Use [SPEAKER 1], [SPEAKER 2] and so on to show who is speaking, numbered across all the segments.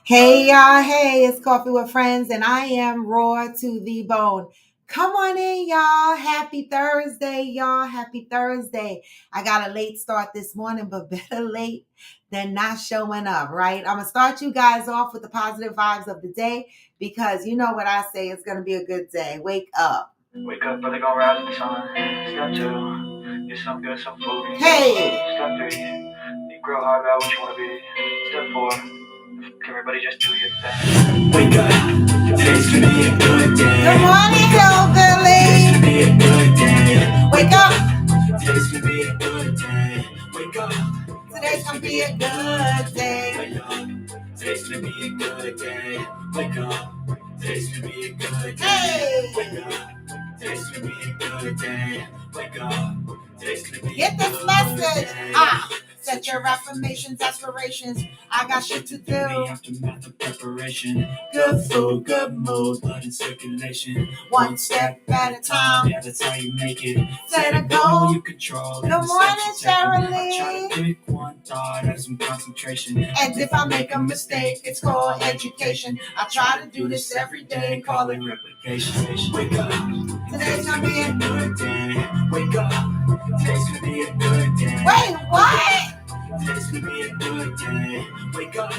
[SPEAKER 1] Hey y'all, hey, it's Coffee with Friends, and I am raw to the bone. Come on in, y'all. Happy Thursday, y'all. Happy Thursday. I got a late start this morning, but better late than not showing up, right? I'm going to start you guys off with the positive vibes of the day because you know what I say, it's going to be a good day. Wake up.
[SPEAKER 2] Wake up, brother, gonna rise in the sun. Step two, get some good, some food.
[SPEAKER 1] Hey.
[SPEAKER 2] Step three, think real hard about what you wanna be. Step four, can everybody just do your thing. Wake up, today's gonna be a good day.
[SPEAKER 1] Good morning,
[SPEAKER 2] Today's gonna
[SPEAKER 1] Hillbilly.
[SPEAKER 2] be a good day.
[SPEAKER 1] Wake up.
[SPEAKER 2] Today's gonna be a good day. Wake up.
[SPEAKER 1] Today's gonna be a good day.
[SPEAKER 2] Wake up. Today's gonna be a good day. Wake up. Today's gonna be a good day.
[SPEAKER 1] Hey.
[SPEAKER 2] Wake up. Today's gonna be a good day. Wake up. Today's gonna be
[SPEAKER 1] Get this message. Set your affirmations, aspirations. I got shit to do.
[SPEAKER 2] The aftermath of preparation.
[SPEAKER 1] Good
[SPEAKER 2] Food, good mood, blood in circulation.
[SPEAKER 1] One step at a time.
[SPEAKER 2] Yeah, that's how you make it.
[SPEAKER 1] Set a goal.
[SPEAKER 2] You control.
[SPEAKER 1] Good morning, Shirley.
[SPEAKER 2] Try to pick one thought, have some concentration.
[SPEAKER 1] And if I make a mistake, it's called education. I try to do this every day, call it
[SPEAKER 2] replication. Wake up.
[SPEAKER 1] Today's gonna be a
[SPEAKER 2] good day. Wake up. Today's gonna be a good day.
[SPEAKER 1] Wait, what?
[SPEAKER 2] Today's gonna be a good day. Wake up.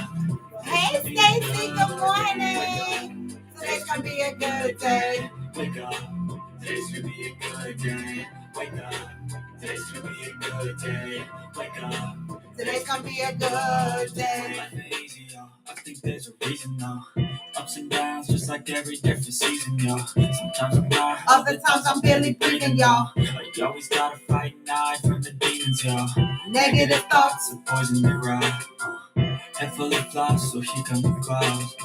[SPEAKER 1] Hey, Stacy, good morning. Today's gonna be a good day.
[SPEAKER 2] Wake up. Today's gonna be a good day. Wake up. Today's gonna be a good day. Wake up.
[SPEAKER 1] Today's gonna be a good day.
[SPEAKER 2] Life ain't easy, y'all. I think there's a reason, though. Ups and downs, just like every different season, y'all. Sometimes I'm high,
[SPEAKER 1] Other times I'm barely breathing, y'all.
[SPEAKER 2] Like you always gotta fight and hide from the demons, y'all.
[SPEAKER 1] Negative thoughts.
[SPEAKER 2] The poison they ride. Head full of flies, so here come the clouds.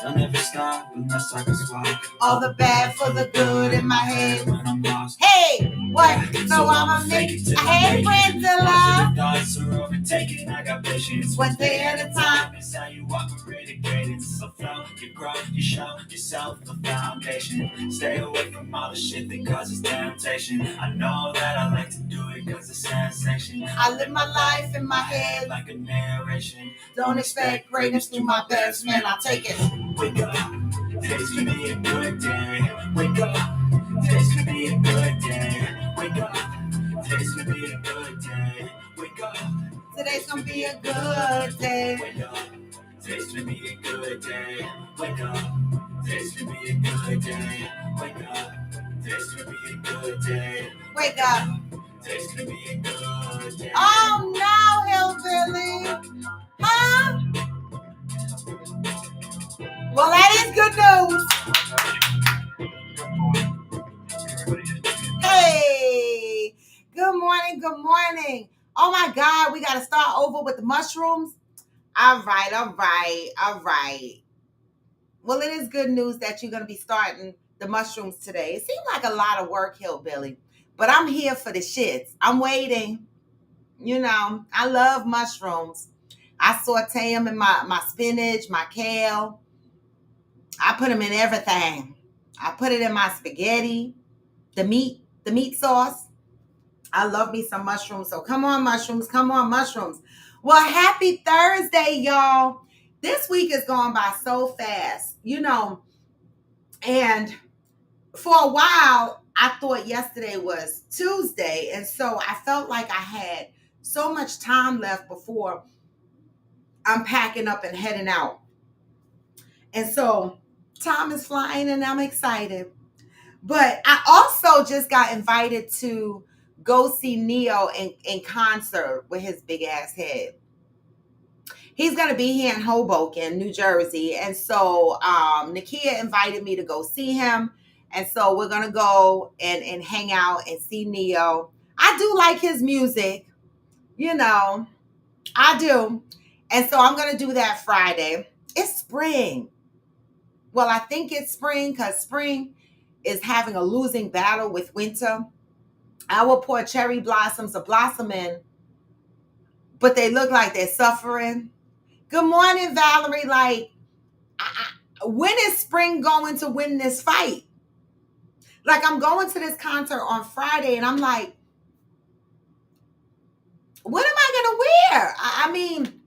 [SPEAKER 2] They'll never stop unless I can swap.
[SPEAKER 1] All the bad for the good in my head.
[SPEAKER 2] When I'm lost.
[SPEAKER 1] Hey, what? So I'ma make it. Hey, Brenzilla.
[SPEAKER 2] Thoughts are overtaken, I got patience.
[SPEAKER 1] One day at a time.
[SPEAKER 2] It's how you operate a cadence. So flow, you grow, you show yourself the foundation. Stay away from all the shit that causes temptation. I know that I like to do it cause it's sensation.
[SPEAKER 1] I live my life in my head
[SPEAKER 2] like a narration.
[SPEAKER 1] Don't expect greatness through my best, man, I'll take it.
[SPEAKER 2] Wake up, today's gonna be a good day. Wake up, today's gonna be a good day. Wake up, today's gonna be a good day. Wake up,
[SPEAKER 1] today's gonna be a good day.
[SPEAKER 2] Wake up, today's gonna be a good day. Wake up, today's gonna be a good day. Wake up, today's gonna be a good day.
[SPEAKER 1] Wake up.
[SPEAKER 2] Today's gonna be a good day.
[SPEAKER 1] Oh no, Hillbilly. Huh? Well, that is good news. Hey, good morning, good morning. Oh my God, we got to start over with the mushrooms. All right. Well, it is good news that you're going to be starting the mushrooms today. It seems like a lot of work, Hillbilly, but I'm here for the shits. I'm waiting. You know, I love mushrooms. I saute them in my spinach, my kale. I put them in everything. I put it in my spaghetti, the meat sauce. I love me some mushrooms. So come on, mushrooms. Well, happy Thursday, y'all. This week is going by so fast, you know. And for a while, I thought yesterday was Tuesday. And so I felt like I had so much time left before I'm packing up and heading out. And so time is flying and I'm excited. But I also just got invited to go see Neo in concert with his big ass head. He's going to be here in Hoboken, New Jersey. And so Nakia invited me to go see him. And so we're going to go and hang out and see Neo. I do like his music, you know, I do. And so I'm going to do that Friday. It's spring. Well, I think it's spring because spring is having a losing battle with winter. Our poor cherry blossoms are blossoming, but they look like they're suffering. Good morning, Valerie. Like, when is spring going to win this fight? Like, I'm going to this concert on Friday and I'm like, what am I going to wear? I mean,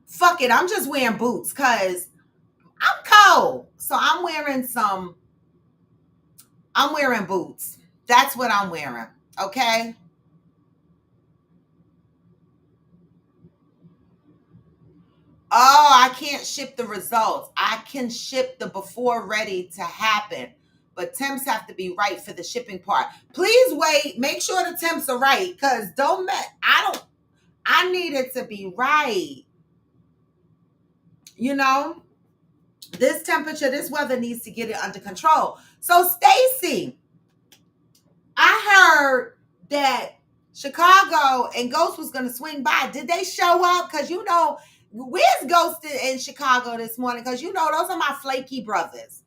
[SPEAKER 1] fuck it. I'm just wearing boots because I'm cold. So I'm wearing boots. That's what I'm wearing. Okay. Oh, I can't ship the results. I can ship the before ready to happen. But temps have to be right for the shipping part. Please wait. Make sure the temps are right. Cause I need it to be right. You know, this temperature, this weather needs to get it under control. So Stacy, I heard that Chicago and Ghost was going to swing by. Did they show up? Because, you know, where's Ghost in Chicago this morning? Because, you know, those are my flaky brothers.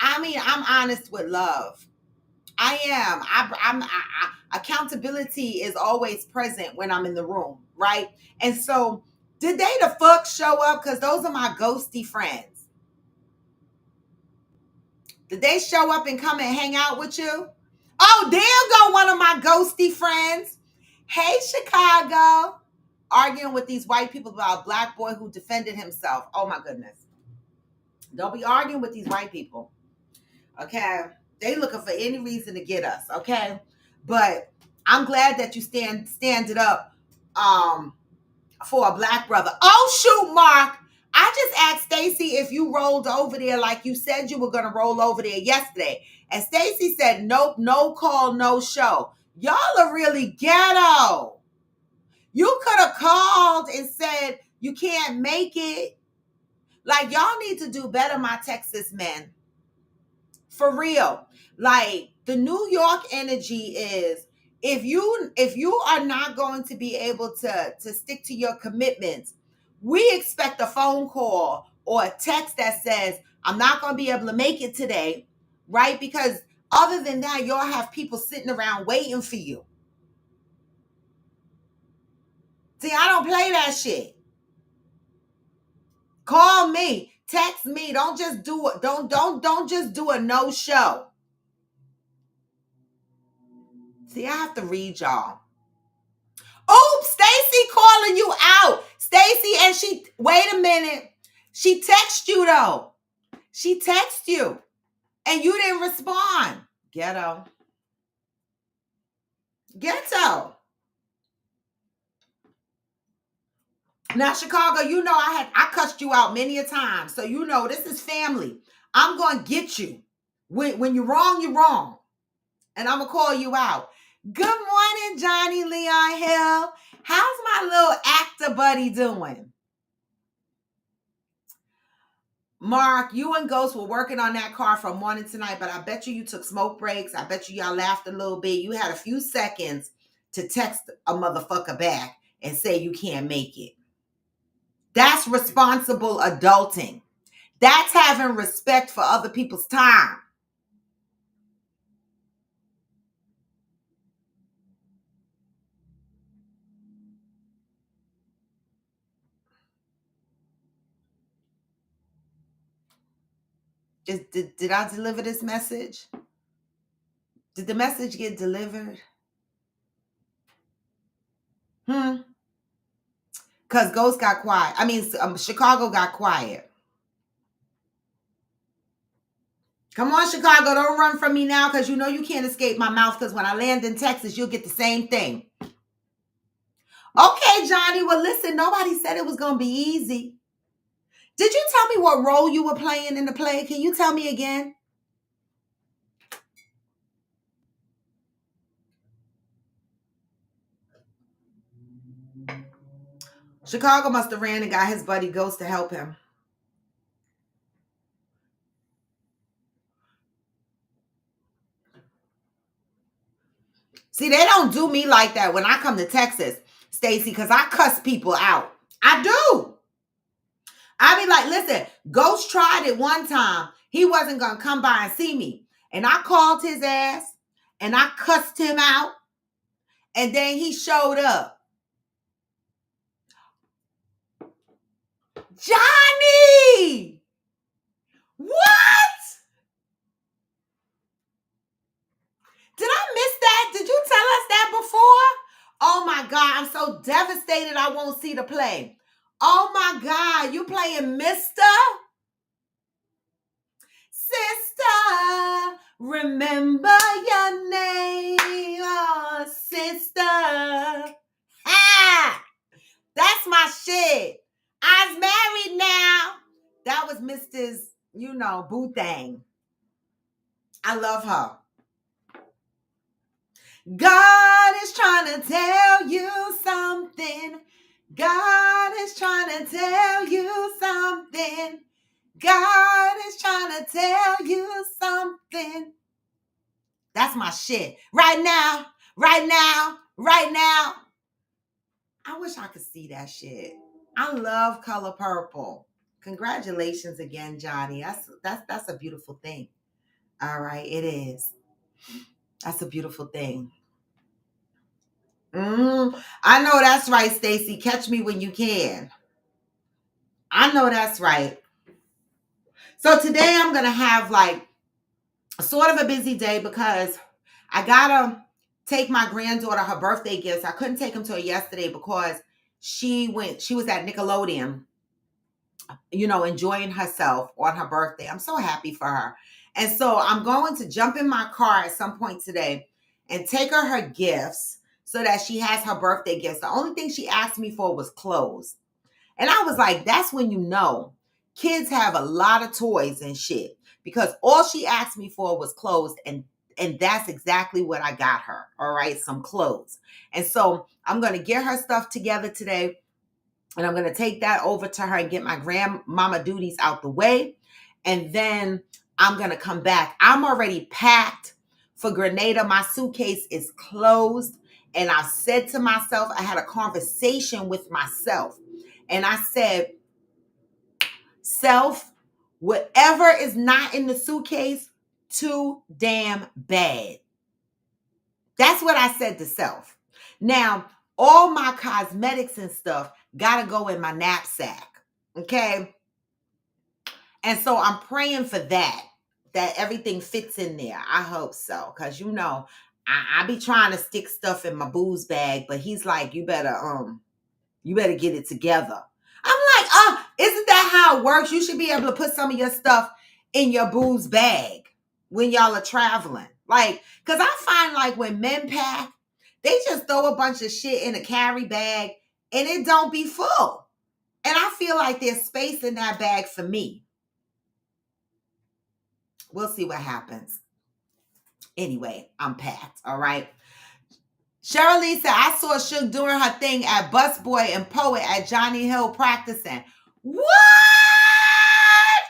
[SPEAKER 1] I mean, I'm honest with love. I am. Accountability is always present when I'm in the room, right? And so, did they the fuck show up? Because those are my ghosty friends. Did they show up and come and hang out with you? Oh, there go one of my ghosty friends. Hey, Chicago. Arguing with these white people about a black boy who defended himself. Oh, my goodness. Don't be arguing with these white people. Okay? They looking for any reason to get us. Okay? But I'm glad that you stand it up for a black brother. Oh, shoot, Mark. I just asked Stacy if you rolled over there like you said you were going to roll over there yesterday. And Stacy said, nope, no call, no show. Y'all are really ghetto. You could have called and said you can't make it. Like, y'all need to do better, my Texas men. For real. Like, the New York energy is, if you are not going to be able to stick to your commitments, we expect a phone call or a text that says, I'm not going to be able to make it today, right? Because other than that, y'all have people sitting around waiting for you. See, I don't play that shit. Call me, text me. Don't just do it. Don't just do a no show. See, I have to read y'all. Oops, Stacy calling you out. Stacy, and she, wait a minute. She texted you though. She texted you and you didn't respond. Ghetto. Ghetto. Now, Chicago, you know I cussed you out many a time. So you know this is family. I'm gonna get you. When you're wrong, you're wrong. And I'm gonna call you out. Good morning, Johnny Leon Hill. How's my little actor buddy doing? Mark, you and Ghost were working on that car from morning to night, but I bet you took smoke breaks. I bet y'all laughed a little bit. You had a few seconds to text a motherfucker back and say you can't make it. That's responsible adulting. That's having respect for other people's time. Did I deliver this message? Did the message get delivered? Because Ghost got quiet. I mean, Chicago got quiet. Come on, Chicago, don't run from me now because you know you can't escape my mouth because when I land in Texas, you'll get the same thing. Okay, Johnny, well, listen, nobody said it was going to be easy. Did you tell me what role you were playing in the play? Can you tell me again? Chicago must have ran and got his buddy Ghost to help him. See, they don't do me like that when I come to Texas, Stacy, because I cuss people out. I do. I be like, listen, Ghost tried it one time. He wasn't going to come by and see me. And I called his ass and I cussed him out. And then he showed up. Johnny! What? Did I miss that? Did you tell us that before? Oh my God, I'm so devastated I won't see the play. Oh my God, you playing Mister? Sister, remember your name, oh sister. Ah, that's my shit. I's married now. That was Mr.'s, boo thing. I love her. God is trying to tell you something. God is trying to tell you something. God is trying to tell you something. That's my shit. Right now, right now, right now. I wish I could see that shit. I love Color Purple. Congratulations again, Johnny. That's a beautiful thing. All right, it is. That's a beautiful thing. I know that's right, Stacy. Catch me when you can. I know that's right. So today I'm gonna have like sort of a busy day because I gotta take my granddaughter her birthday gifts. I couldn't take them to her yesterday because she was at Nickelodeon, enjoying herself on her birthday. I'm so happy for her. And so I'm going to jump in my car at some point today and take her gifts so that she has her birthday gifts. The only thing she asked me for was clothes. And I was like, that's when kids have a lot of toys and shit, because all she asked me for was clothes, and that's exactly what I got her. All right, some clothes. And so I'm going to get her stuff together today, and I'm going to take that over to her and get my grandmama duties out the way. And then I'm going to come back. I'm already packed for Grenada. My suitcase is closed. And I said to myself, I had a conversation with myself. And I said, self, whatever is not in the suitcase, too damn bad. That's what I said to self. Now, all my cosmetics and stuff got to go in my knapsack. Okay. And so I'm praying for that everything fits in there. I hope so. Cause I be trying to stick stuff in my booze bag, but he's like, you better get it together. I'm like, isn't that how it works? You should be able to put some of your stuff in your booze bag when y'all are traveling. Like, cause I find like when men pack, they just throw a bunch of shit in a carry bag and it don't be full. And I feel like there's space in that bag for me. We'll see what happens. Anyway, I'm packed. All right. Cheryl Lee said, I saw Suge doing her thing at Busboy and Poet at Johnny Hill practicing. What?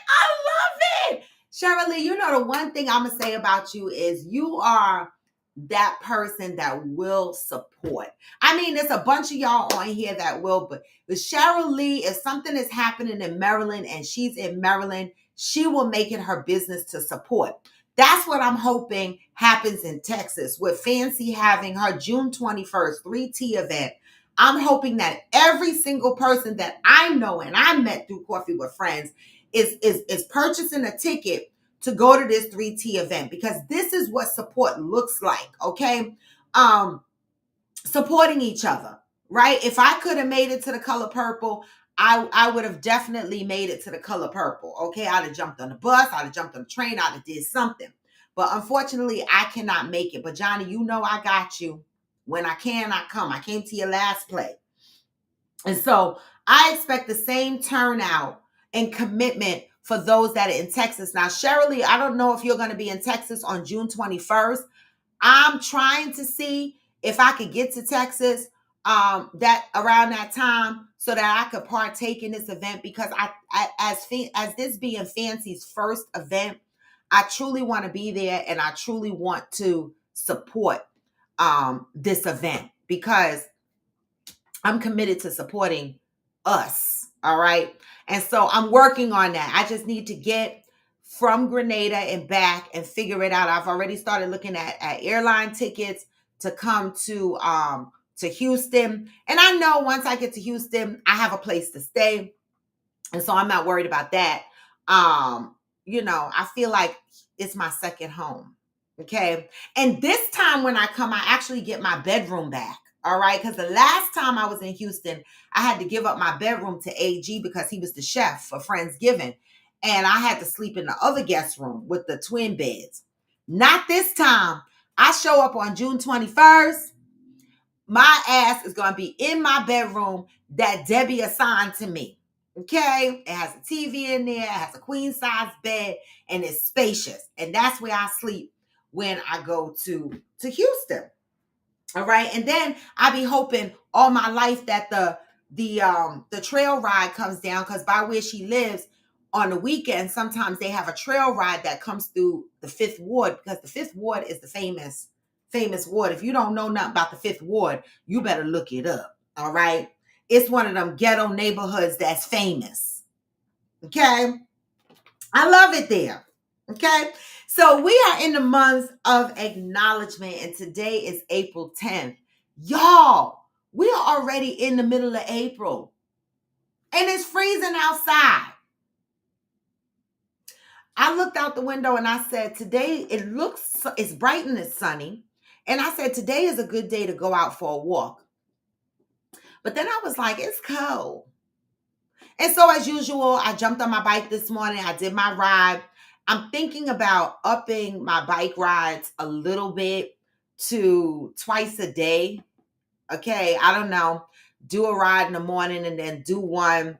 [SPEAKER 1] I love it. Cheryl Lee, the one thing I'm going to say about you is you are that person that will support. I mean, there's a bunch of y'all on here that will, but with Cheryl Lee, if something is happening in Maryland and she's in Maryland, she will make it her business to support. That's what I'm hoping happens in Texas with Fancy having her June 21st 3T event. I'm hoping that every single person that I know and I met through Coffee with Friends is purchasing a ticket to go to this 3T event, because this is what support looks like, okay? Supporting each other, right? If I could have made it to the Color Purple, I would have definitely made it to the Color Purple, okay? I'd have jumped on the bus, I'd have jumped on the train, I'd have did something. But unfortunately, I cannot make it. But Johnny, I got you. When I can, I come. I came to your last play. And so I expect the same turnout and commitment for those that are in Texas. Now, Shirley, I don't know if you're going to be in Texas on June 21st. I'm trying to see if I could get to Texas that around that time so that I could partake in this event, because as this being Fancy's first event, I truly want to be there and I truly want to support this event, because I'm committed to supporting us. All right. And so I'm working on that. I just need to get from Grenada and back and figure it out. I've already started looking at airline tickets to come to Houston. And I know once I get to Houston, I have a place to stay. And so I'm not worried about that. I feel like it's my second home. Okay. And this time when I come, I actually get my bedroom back. All right. Because the last time I was in Houston, I had to give up my bedroom to AG because he was the chef for Friendsgiving. And I had to sleep in the other guest room with the twin beds. Not this time. I show up on June 21st. My ass is going to be in my bedroom that Debbie assigned to me. Okay. It has a TV in there. It has a queen size bed and it's spacious. And that's where I sleep when I go to Houston. All right. And then I be hoping all my life that the trail ride comes down, because by where she lives on the weekend, sometimes they have a trail ride that comes through the Fifth Ward, because the Fifth Ward is the famous ward. If you don't know nothing about the Fifth Ward, you better look it up. All right. It's one of them ghetto neighborhoods that's famous. Okay. I love it there. Okay. So we are in the month of acknowledgement, and today is April 10th. Y'all, we are already in the middle of April and it's freezing outside. I looked out the window and I said, today it's bright and it's sunny. And I said, today is a good day to go out for a walk. But then I was like, it's cold. And so as usual, I jumped on my bike this morning. I did my ride. I'm thinking about upping my bike rides a little bit to twice a day. Okay, I don't know. Do a ride in the morning and then do one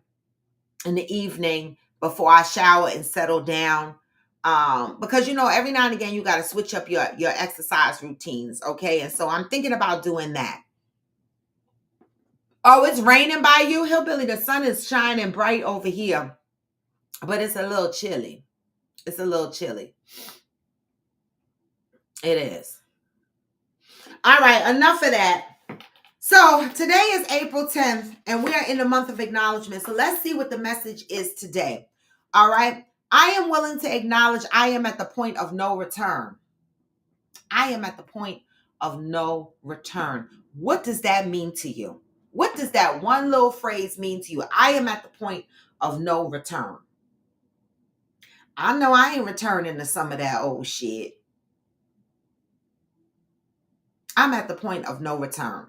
[SPEAKER 1] in the evening before I shower and settle down. Because every now and again you got to switch up your exercise routines. Okay, and so I'm thinking about doing that. Oh, it's raining by you, Hillbilly. The sun is shining bright over here, but it's a little chilly. It's a little chilly. It is. All right, enough of that. So today is April 10th, and we are in the month of acknowledgement. So let's see what the message is today. All right. I am willing to acknowledge I am at the point of no return. I am at the point of no return. What does that mean to you? What does that one little phrase mean to you? I am at the point of no return. I know I ain't returning to some of that old shit. I'm at the point of no return.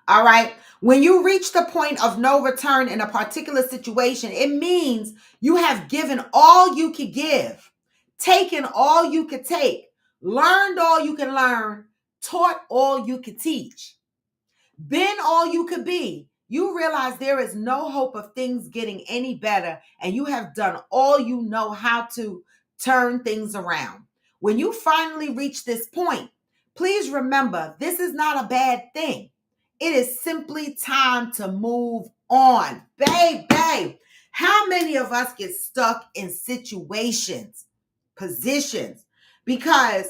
[SPEAKER 1] All right. When you reach the point of no return in a particular situation, it means you have given all you could give, taken all you could take, learned all you can learn, taught all you could teach, been all you could be. You realize there is no hope of things getting any better, and you have done all you know how to turn things around. When you finally reach this point, please remember this is not a bad thing. It is simply time to move on. Babe. How many of us get stuck in situations, positions, because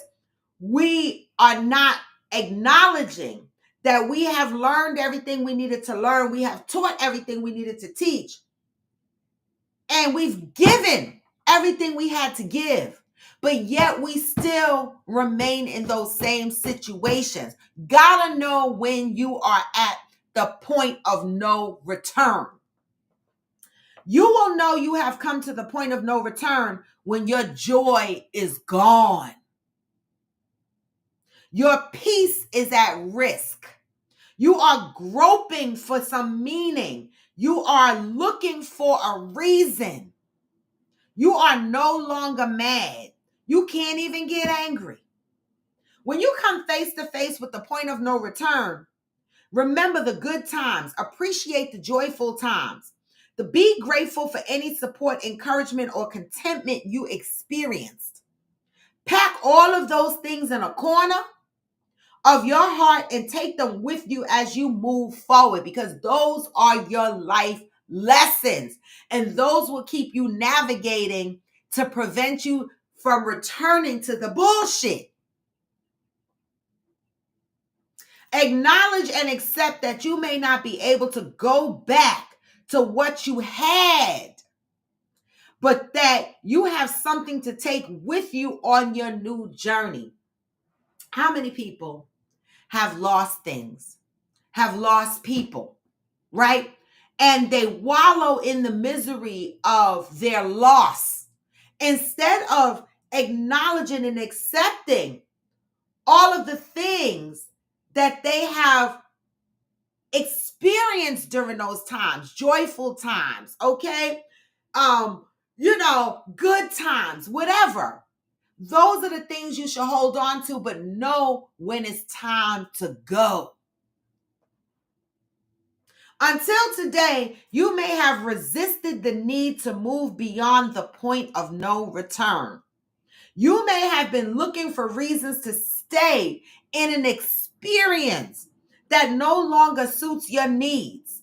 [SPEAKER 1] we are not acknowledging that we have learned everything we needed to learn. We have taught everything we needed to teach. And we've given everything we had to give. But yet we still remain in those same situations. Gotta know when you are at the point of no return. You will know you have come to the point of no return when your joy is gone. Your peace is at risk. You are groping for some meaning. You are looking for a reason. You are no longer mad. You can't even get angry. When you come face to face with the point of no return, remember the good times, appreciate the joyful times. Be grateful for any support, encouragement, or contentment you experienced. Pack all of those things in a corner. of your heart and take them with you as you move forward, because those are your life lessons, and those will keep you navigating to prevent you from returning to the bullshit. Acknowledge and accept that you may not be able to go back to what you had, but that you have something to take with you on your new journey. How many people have lost things, have lost people, right? And they wallow in the misery of their loss instead of acknowledging and accepting all of the things that they have experienced during those times, joyful times, okay? Good times, whatever. Those are the things you should hold on to, but know when it's time to go. Until today, you may have resisted the need to move beyond the point of no return. You may have been looking for reasons to stay in an experience that no longer suits your needs.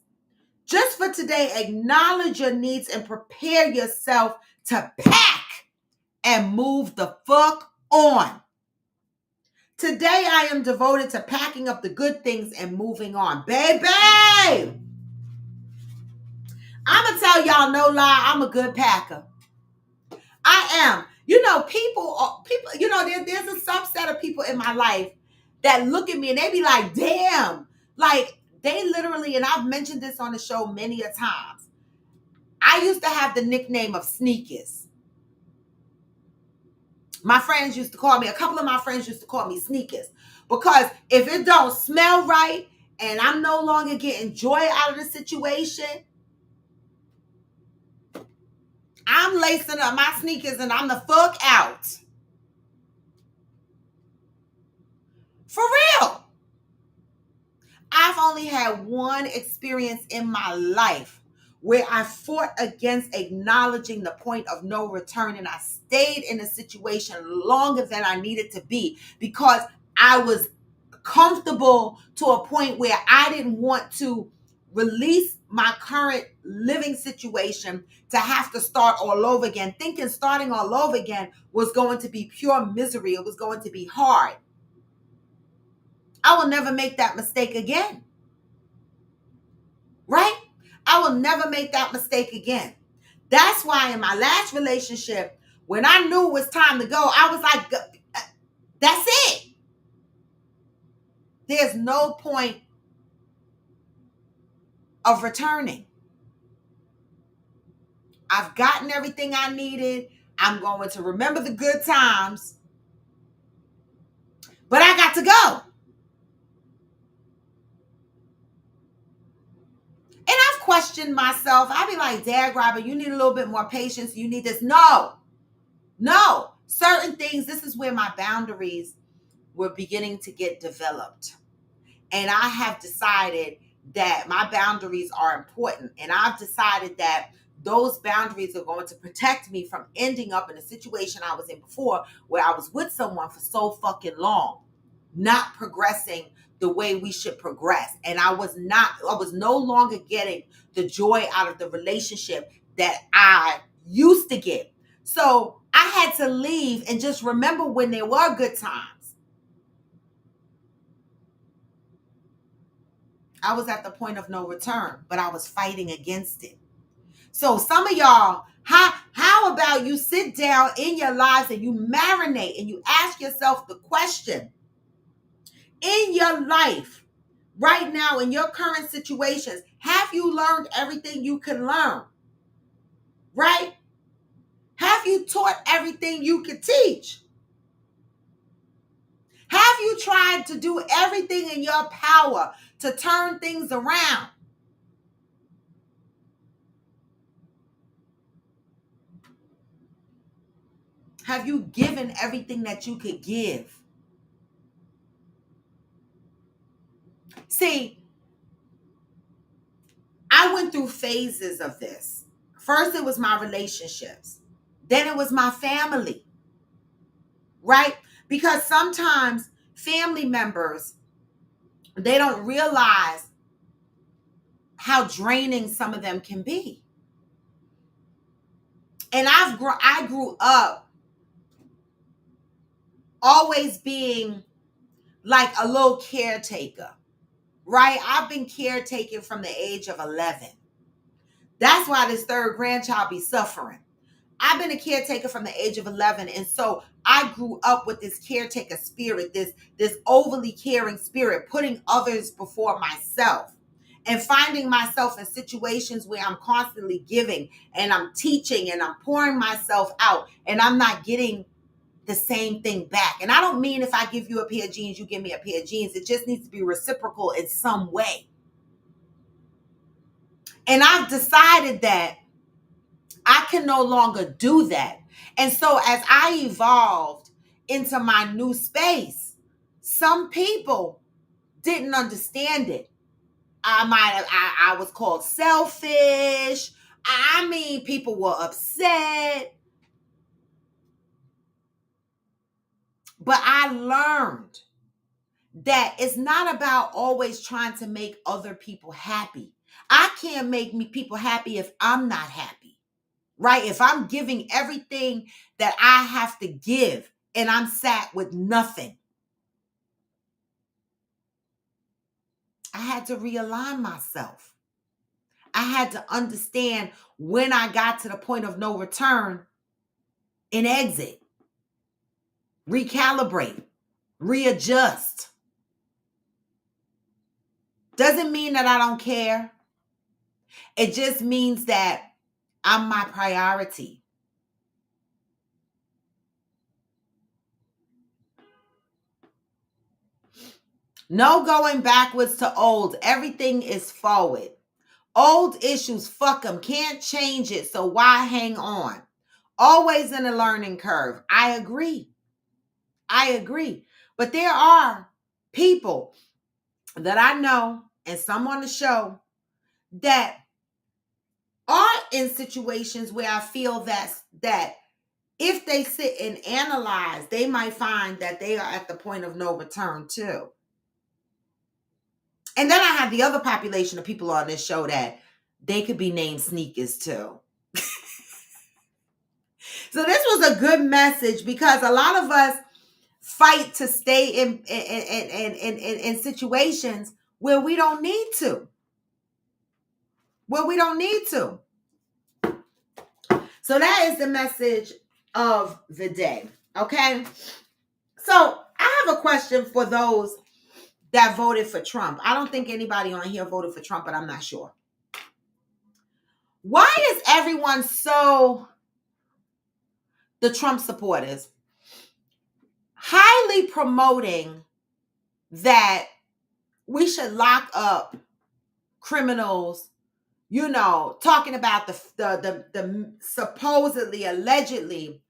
[SPEAKER 1] Just for today, acknowledge your needs and prepare yourself to pack and move the fuck on. Today, I am devoted to packing up the good things and moving on. Baby! I'm going to tell y'all no lie, I'm a good packer. I am. People, there's a subset of people in my life that look at me and they be like, damn, like they literally, and I've mentioned this on the show many a times. I used to have the nickname of Sneakers. My friends used to call me, a couple of my friends used to call me Sneakers, because if it don't smell right and I'm no longer getting joy out of the situation, I'm lacing up my sneakers and I'm the fuck out. For real. I've only had one experience in my life where I fought against acknowledging the point of no return, and I stayed in a situation longer than I needed to be because I was comfortable to a point where I didn't want to release my current living situation to have to start all over again, thinking starting all over again was going to be pure misery. It was going to be hard. I will never make that mistake again. Right? I will never make that mistake again. That's why in my last relationship, when I knew it was time to go, I was like, that's it. There's no point of returning. I've gotten everything I needed. I'm going to remember the good times, but I got to go. And I've questioned myself. I'd be like, Dad, Robert, you need a little bit more patience. You need this. No. Certain things, this is where my boundaries were beginning to get developed. And I have decided that my boundaries are important. And I've decided that those boundaries are going to protect me from ending up in a situation I was in before where I was with someone for so fucking long, not progressing the way we should progress. And I was no longer getting the joy out of the relationship that I used to get. So I had to leave and just remember when there were good times. I was at the point of no return, but I was fighting against it. So some of y'all, how about you sit down in your lives and you marinate and you ask yourself the question, in your life right now, in your current situations, have you learned everything you can learn? Right? Have you taught everything you could teach? Have you tried to do everything in your power to turn things around? Have you given everything that you could give? See, I went through phases of this. First, it was my relationships. Then it was my family, right? Because sometimes family members, they don't realize how draining some of them can be. And I grew up always being like a little caretaker, right? I've been caretaking from the age of 11. That's why this third grandchild be suffering. I've been a caretaker from the age of 11. And so I grew up with this caretaker spirit, this overly caring spirit, putting others before myself and finding myself in situations where I'm constantly giving and I'm teaching and I'm pouring myself out and I'm not getting the same thing back. And I don't mean if I give you a pair of jeans, you give me a pair of jeans. It just needs to be reciprocal in some way. And I've decided that I can no longer do that. And so as I evolved into my new space, some people didn't understand it. I was called selfish. I mean, people were upset. But I learned that it's not about always trying to make other people happy. I can't make people happy if I'm not happy, right? If I'm giving everything that I have to give and I'm sat with nothing, I had to realign myself. I had to understand when I got to the point of no return and exit, recalibrate, readjust. Doesn't mean that I don't care. It just means that I'm my priority. No going backwards to old. Everything is forward. Old issues, fuck them. Can't change it, so why hang on? Always in a learning curve. I agree. But there are people that I know and some on the show that are in situations where I feel that if they sit and analyze, they might find that they are at the point of no return too. And then I have the other population of people on this show that they could be named sneakers too. So this was a good message because a lot of us fight to stay in situations where we don't need to. So that is the message of the day. Okay. So I have a question for those that voted for Trump. I don't think anybody on here voted for Trump, but I'm not sure. Why is everyone the Trump supporters, highly promoting that we should lock up criminals, talking about the supposedly, allegedly,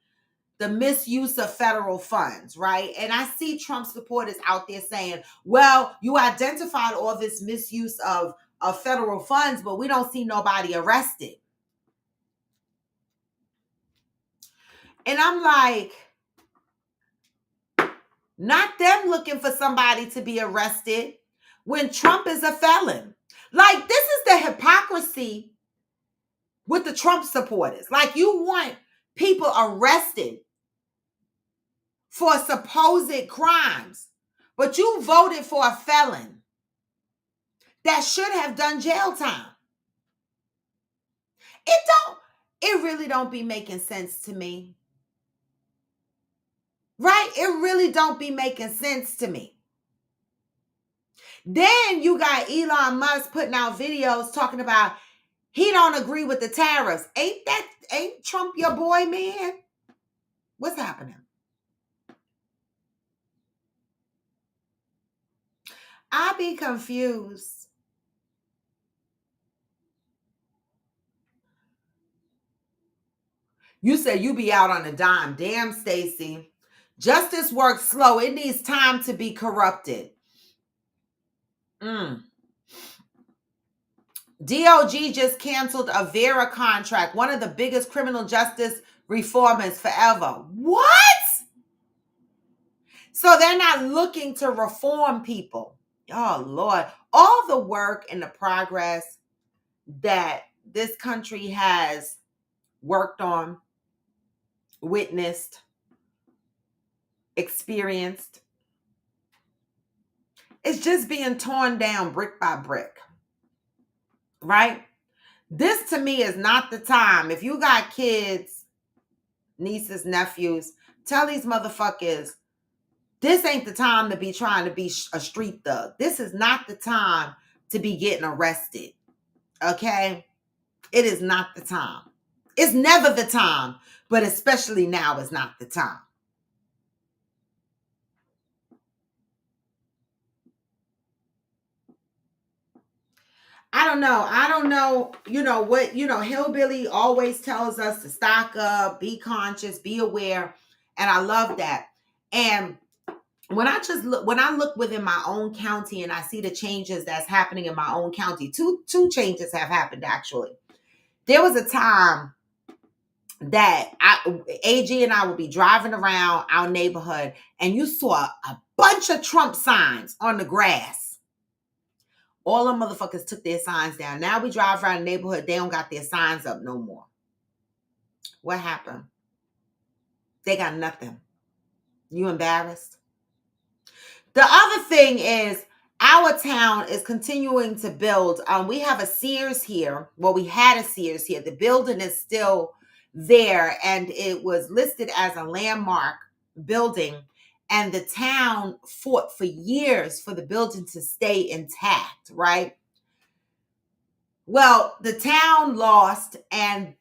[SPEAKER 1] the misuse of federal funds, right? And I see Trump supporters out there saying, well, you identified all this misuse of federal funds, but we don't see nobody arrested. And I'm like, not them looking for somebody to be arrested when Trump is a felon. Like, this is the hypocrisy with the Trump supporters. Like, you want people arrested for supposed crimes, but you voted for a felon that should have done jail time. It really don't be making sense to me. Right? It really don't be making sense to me. Then you got Elon Musk putting out videos talking about he don't agree with the tariffs. Ain't Trump your boy, man? What's happening? I be confused. You say you be out on a dime. Damn, Stacy. Justice works slow. It needs time to be corrupted. DOJ just canceled a Vera contract, one of the biggest criminal justice reformers forever. What? So they're not looking to reform people. Oh, Lord. All the work and the progress that this country has worked on, witnessed, experienced, it's just being torn down brick by brick, right? This to me is not the time. If you got kids, nieces, nephews, tell these motherfuckers, this ain't the time to be trying to be a street thug. This is not the time to be getting arrested, okay? It is not the time. It's never the time, but especially now is not the time. I don't know. Hillbilly always tells us to stock up, be conscious, be aware. And I love that. And when I look within my own county and I see the changes that's happening in my own county, two changes have happened actually. There was a time that AG and I would be driving around our neighborhood and you saw a bunch of Trump signs on the grass. All them motherfuckers took their signs down. Now we drive around the neighborhood, they don't got their signs up no more. What happened? They got nothing. You embarrassed? The other thing is our town is continuing to build. We have a Sears here. Well, we had a Sears here. The building is still there and it was listed as a landmark building. And the town fought for years for the building to stay intact, right? Well, the town lost and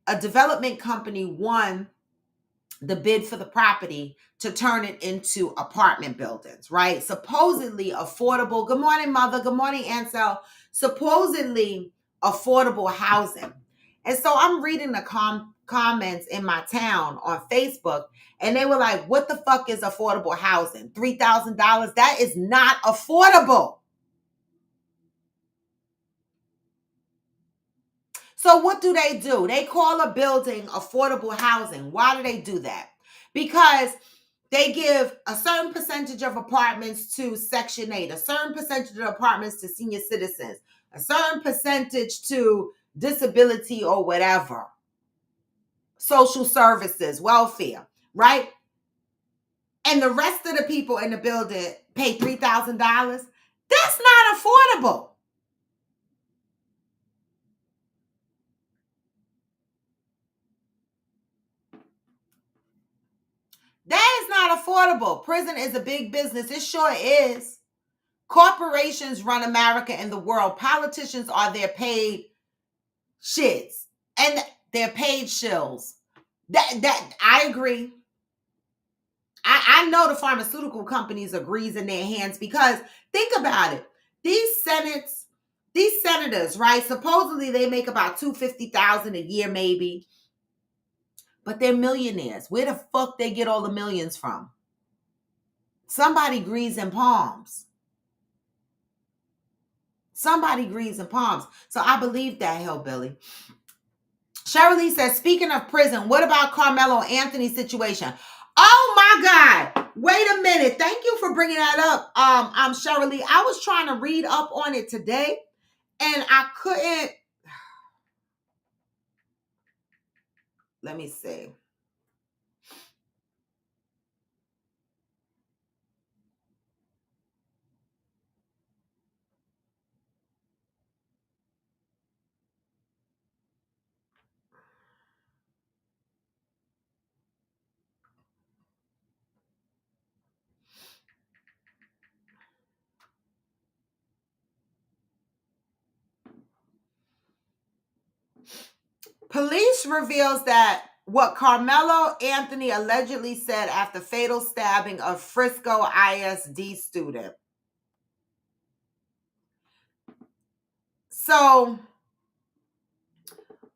[SPEAKER 1] a development company won the bid for the property to turn it into apartment buildings, right? Supposedly affordable. Good morning, Mother. Good morning, Ansel. Supposedly affordable housing. And so I'm reading the comments in my town on Facebook, and they were like, what the fuck is affordable housing? $3,000? That is not affordable. So what do? They call a building affordable housing. Why do they do that? Because they give a certain percentage of apartments to Section 8, a certain percentage of apartments to senior citizens, a certain percentage to disability or whatever, social services, welfare, right? And the rest of the people in the building pay $3,000. That's not affordable. That is not affordable. Prison is a big business. It sure is. Corporations run America and the world. Politicians are their paid shits. And they're paid shills. That I agree. I know the pharmaceutical companies are greasing their hands because think about it. These senators, right? Supposedly they make about $250,000 a year, maybe. But they're millionaires. Where the fuck they get all the millions from? Somebody greasing palms. Somebody greasing palms. So I believe that, Hillbilly. Shirley says, speaking of prison, what about Carmelo Anthony's situation? Oh my God. Wait a minute. Thank you for bringing that up. Shirley, I was trying to read up on it today and I couldn't. Let me see. Police reveals that what Carmelo Anthony allegedly said after fatal stabbing of Frisco ISD student. So,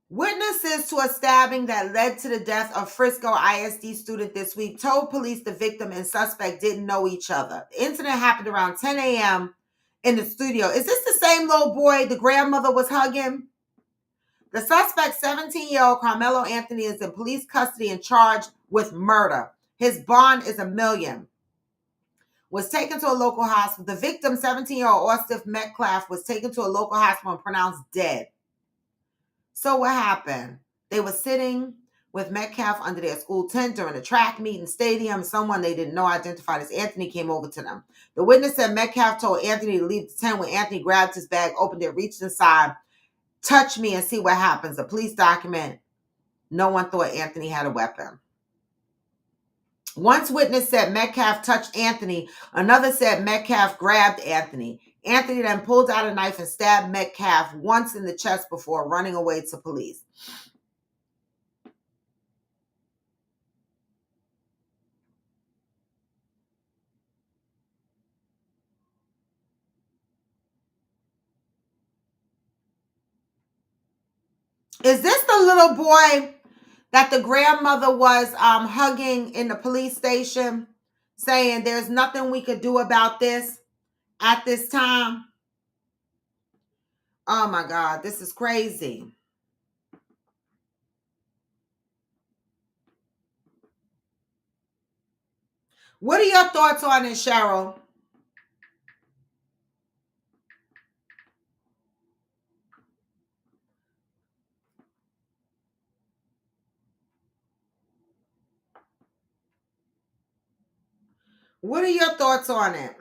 [SPEAKER 1] witnesses to a stabbing that led to the death of Frisco ISD student this week told police the victim and suspect didn't know each other. The incident happened around 10 a.m. in the studio. Is this the same little boy the grandmother was hugging? The suspect, 17-year-old Carmelo Anthony, is in police custody and charged with murder. His bond is $1 million. was taken to a local hospital. The victim, 17-year-old Austin Metcalf, was taken to a local hospital and pronounced dead. So what happened? They were sitting with Metcalf under their school tent during a track meet in the stadium. Someone they didn't know, identified as Anthony, came over to them. The witness said Metcalf told Anthony to leave the tent. When Anthony grabbed his bag, opened it, reached inside, touch me and see what happens. A police document. No one thought Anthony had a weapon. One witness said Metcalf touched Anthony. Another said Metcalf grabbed Anthony. Anthony then pulled out a knife and stabbed Metcalf once in the chest before running away to police. Is this the little boy that the grandmother was hugging in the police station, saying there's nothing we could do about this at this time? Oh my God, this is crazy. What are your thoughts on it, Cheryl? What are your thoughts on it?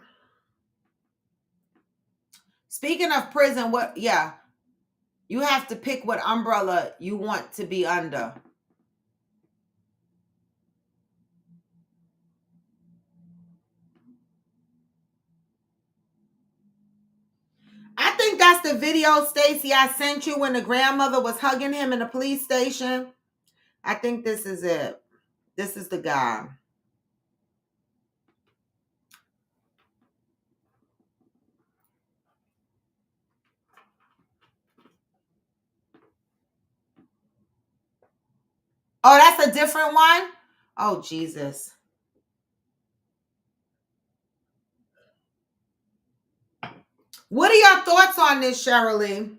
[SPEAKER 1] Speaking of prison, you have to pick what umbrella you want to be under. I think that's the video, Stacy, I sent you when the grandmother was hugging him in the police station. I think this is it. This is the guy. Oh, that's a different one? Oh, Jesus. What are your thoughts on this, Cheryl?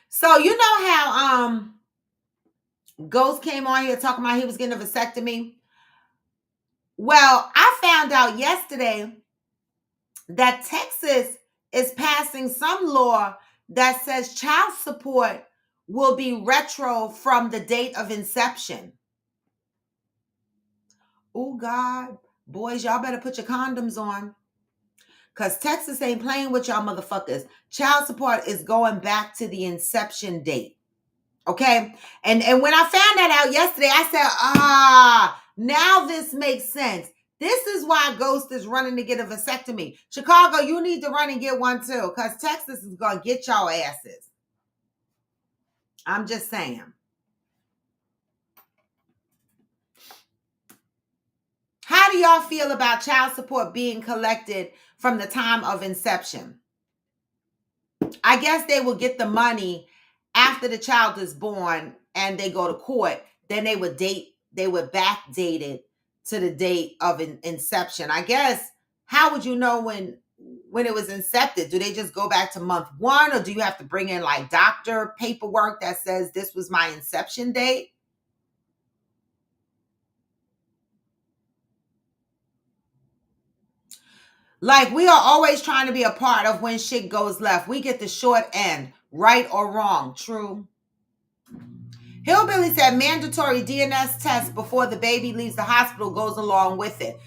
[SPEAKER 1] So you know how Ghost came on here talking about he was getting a vasectomy? Well, I found out yesterday that Texas is passing some law that says child support will be retro from the date of inception. Oh, God. Boys, y'all better put your condoms on. Because Texas ain't playing with y'all motherfuckers. Child support is going back to the inception date. Okay? And when I found that out yesterday, I said, now this makes sense. This is why Ghost is running to get a vasectomy. Chicago, you need to run and get one too, because Texas is going to get y'all asses. I'm just saying. How do y'all feel about child support being collected from the time of inception? I guess they will get the money after the child is born and they go to court. Then they would backdate it to the date of inception. I guess, how would you know when it was incepted? Do they just go back to month 1, or do you have to bring in like doctor paperwork that says this was my inception date? Like, we are always trying to be a part of when shit goes left. We get the short end, right or wrong. True. Hillbilly said mandatory DNS test before the baby leaves the hospital goes along with it.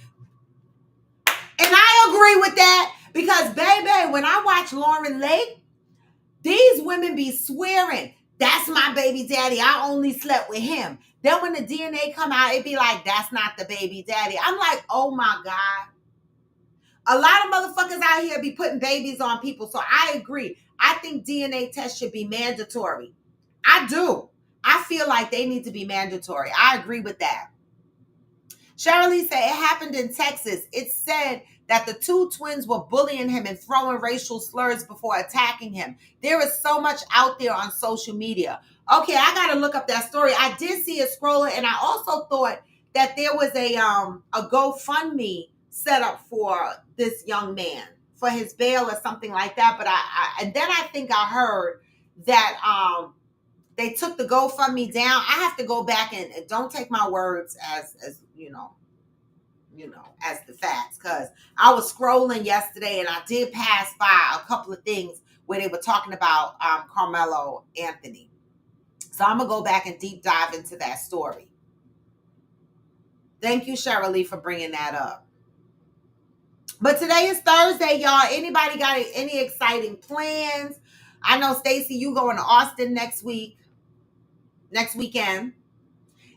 [SPEAKER 1] And I agree with that, because, baby, when I watch Lauren Lake, these women be swearing, that's my baby daddy. I only slept with him. Then when the DNA come out, it be like, that's not the baby daddy. I'm like, oh my God. A lot of motherfuckers out here be putting babies on people. So I agree. I think DNA tests should be mandatory. I do. I feel like they need to be mandatory. I agree with that. Shirley said it happened in Texas. It said that the 2 twins were bullying him and throwing racial slurs before attacking him. There is so much out there on social media. Okay, I got to look up that story. I did see it scrolling, and I also thought that there was a GoFundMe set up for this young man for his bail or something like that. But and then I think I heard that they took the GoFundMe down. I have to go back and don't take my words as as the facts, because I was scrolling yesterday and I did pass by a couple of things where they were talking about Carmelo Anthony. So I'm gonna go back and deep dive into that story. Thank you, Shirley, for bringing that up. But today is Thursday, y'all. Anybody got any exciting plans? I know, Stacy, you going to Austin next weekend.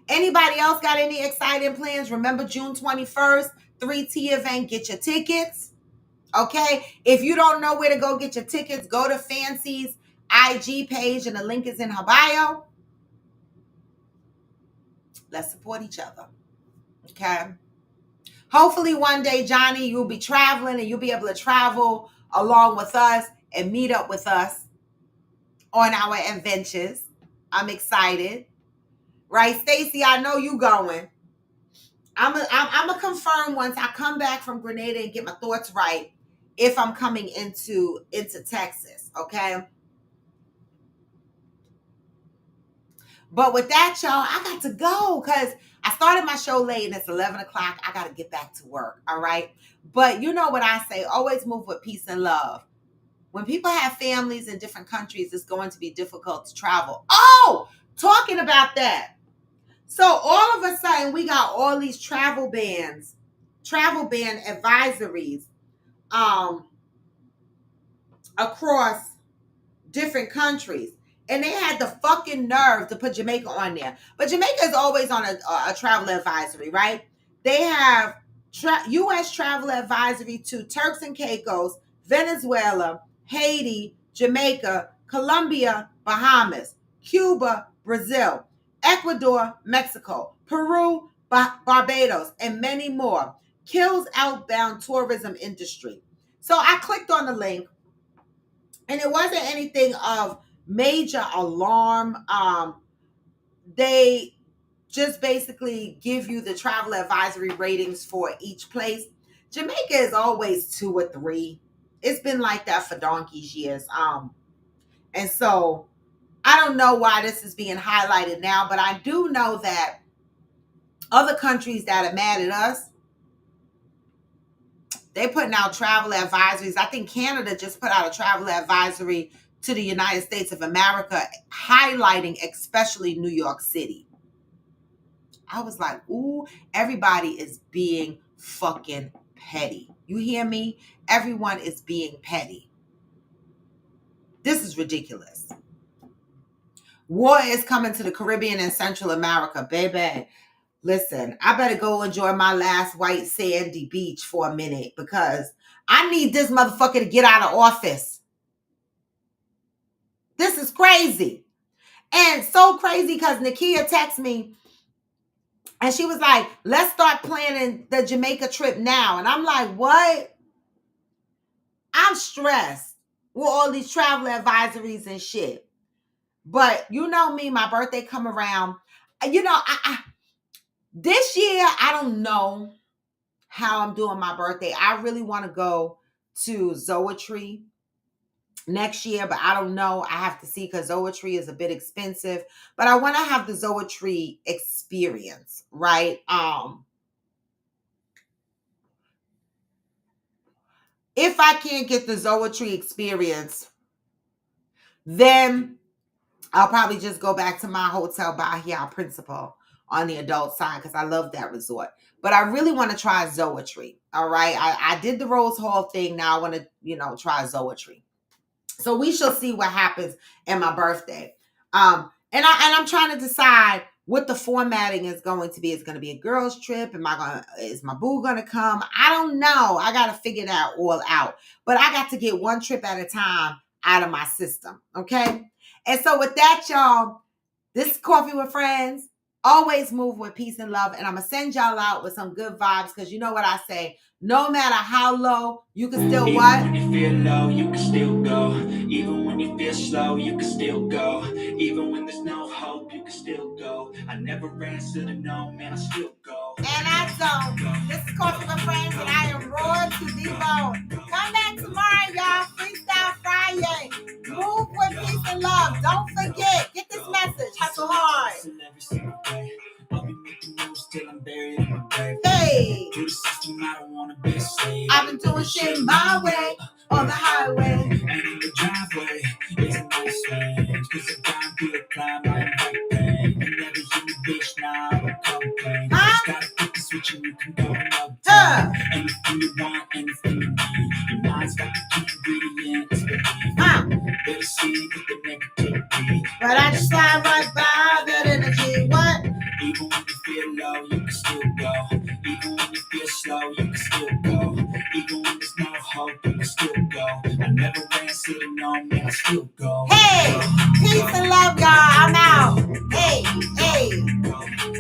[SPEAKER 1] Anybody else got any exciting plans? Remember June 21st, 3T event. Get your tickets. Okay? If you don't know where to go get your tickets, go to Fancy's IG page and the link is in her bio. Let's support each other. Okay? Hopefully one day, Johnny, you'll be traveling and you'll be able to travel along with us and meet up with us on our adventures. I'm excited. Right, Stacy, I know you going. I'm gonna confirm once I come back from Grenada and get my thoughts right if I'm coming into Texas, okay? But with that, y'all, I got to go because I started my show late and it's 11 o'clock. I got to get back to work, all right? But you know what I say, always move with peace and love. When people have families in different countries, it's going to be difficult to travel. Oh, talking about that. So all of a sudden, we got all these travel ban advisories across different countries. And they had the fucking nerve to put Jamaica on there. But Jamaica is always on a travel advisory, right? They have U.S. travel advisory to Turks and Caicos, Venezuela, Haiti, Jamaica, Colombia, Bahamas, Cuba, Brazil, Ecuador, Mexico, Peru, Barbados, and many more. Kills outbound tourism industry. So I clicked on the link, and it wasn't anything of major alarm. They just basically give you the travel advisory ratings for each place. Jamaica is always 2 or 3. It's been like that for donkey's years. And so I don't know why this is being highlighted now, but I do know that other countries that are mad at us, they putting out travel advisories. I think Canada just put out a travel advisory to the United States of America, highlighting especially New York City. I was like, ooh, everybody is being fucking petty. You hear me? Everyone is being petty. This is ridiculous. War is coming to the Caribbean and Central America, baby. Listen, I better go enjoy my last white sandy beach for a minute because I need this motherfucker to get out of office. This is crazy. And so crazy because Nakia texted me and she was like, let's start planning the Jamaica trip now. And I'm like, what? I'm stressed with all these travel advisories and shit. But you know me, my birthday come around. You know, this year, I don't know how I'm doing my birthday. I really want to go to Zoetree next year, but I don't know. I have to see because Zoetree is a bit expensive. But I want to have the Zoetree experience, right? If I can't get the Zoetree experience, then I'll probably just go back to my Hotel Bahia Principal on the adult side because I love that resort. But I really want to try Zoetree. All right. I did the Rose Hall thing. Now I want to, try Zoetree. So we shall see what happens in my birthday. And I'm trying to decide what the formatting is going to be. It's going to be a girls' trip. Is my boo going to come? I don't know. I got to figure that all out. But I got to get one trip at a time out of my system. Okay. And so with that, y'all, this is Coffee with Friends. Always move with peace and love. And I'm going to send y'all out with some good vibes because you know what I say. No matter how low, you can still what?
[SPEAKER 2] Even when you feel low, you can still go. Even when you feel slow, you can still go. Even when there's no hope, you can still go. I never answer to no, man, I still go.
[SPEAKER 1] And I don't. This is Coffee with Friends, and I am raw to the bone. Come back tomorrow, y'all. Freestyle Friday. Move with peace and love. Don't forget. Get this message. Hustle hard.
[SPEAKER 2] I'll be making moves till I'm buried in my grave.
[SPEAKER 1] Hey.
[SPEAKER 2] To the system, I don't wanna be a slave.
[SPEAKER 1] I've been doing shit my way on the highway.
[SPEAKER 2] And in the driveway, it's a nice range. Cause I down through the climb, I invite pain. You never hear me, bitch, now I don't complain. Just gotta flip the switch and you can go and up. Anything you want, anything you need. Your mind's got the key ingredients, believe. Better see with the negativity.
[SPEAKER 1] But I just slide right by that energy. What?
[SPEAKER 2] Even when you feel low, you can still go. Even when you feel slow, you can still go. Even when there's no hope, you can still go. I never ran sitting on me, I still go.
[SPEAKER 1] Hey, peace and love, y'all. I'm out. Hey, hey.